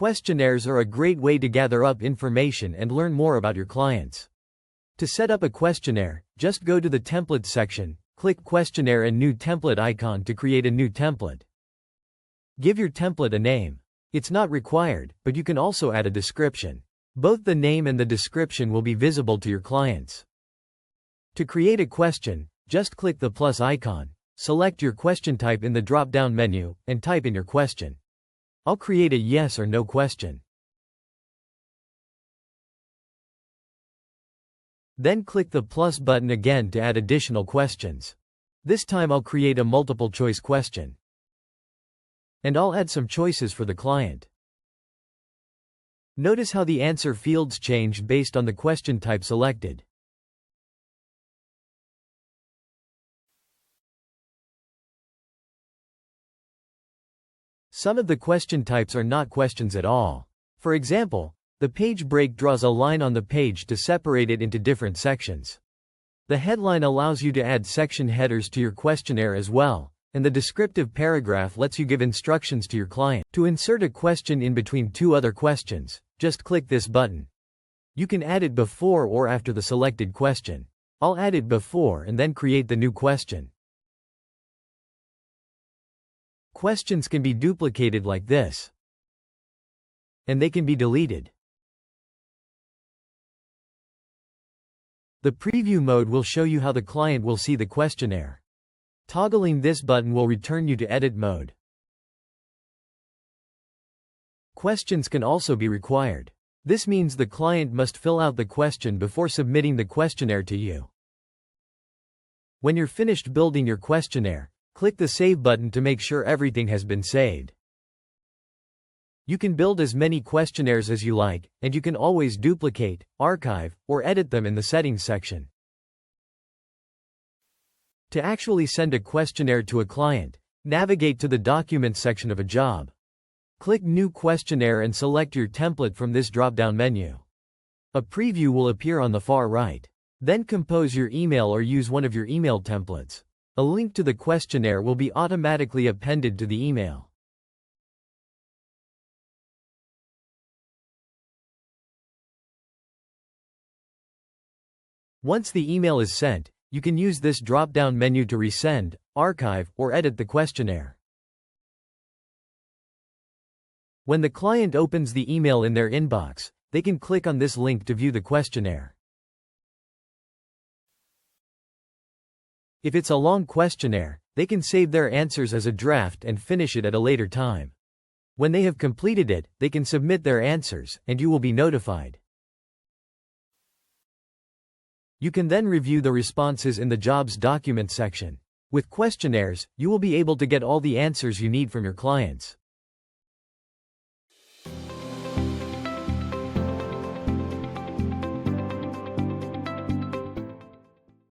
Questionnaires are a great way to gather up information and learn more about your clients. To set up a questionnaire, just go to the Templates section, click Questionnaire and New Template icon to create a new template. Give your template a name. It's not required, but you can also add a description. Both the name and the description will be visible to your clients. To create a question, just click the plus icon, select your question type in the drop-down menu, and type in your question. I'll create a yes or no question. Then click the plus button again to add additional questions. This time I'll create a multiple choice question. And I'll add some choices for the client. Notice how the answer fields changed based on the question type selected. Some of the question types are not questions at all. For example, the page break draws a line on the page to separate it into different sections. The headline allows you to add section headers to your questionnaire as well, and the descriptive paragraph lets you give instructions to your client. To insert a question in between two other questions, just click this button. You can add it before or after the selected question. I'll add it before and then create the new question. Questions can be duplicated like this. And they can be deleted. The preview mode will show you how the client will see the questionnaire. Toggling this button will return you to edit mode. Questions can also be required. This means the client must fill out the question before submitting the questionnaire to you. When you're finished building your questionnaire, click the Save button to make sure everything has been saved. You can build as many questionnaires as you like, and you can always duplicate, archive, or edit them in the Settings section. To actually send a questionnaire to a client, navigate to the Documents section of a job. Click New Questionnaire and select your template from this drop-down menu. A preview will appear on the far right. Then compose your email or use one of your email templates. A link to the questionnaire will be automatically appended to the email. Once the email is sent, you can use this drop-down menu to resend, archive, or edit the questionnaire. When the client opens the email in their inbox, they can click on this link to view the questionnaire. If it's a long questionnaire, they can save their answers as a draft and finish it at a later time. When they have completed it, they can submit their answers, and you will be notified. You can then review the responses in the Jobs Documents section. With questionnaires, you will be able to get all the answers you need from your clients.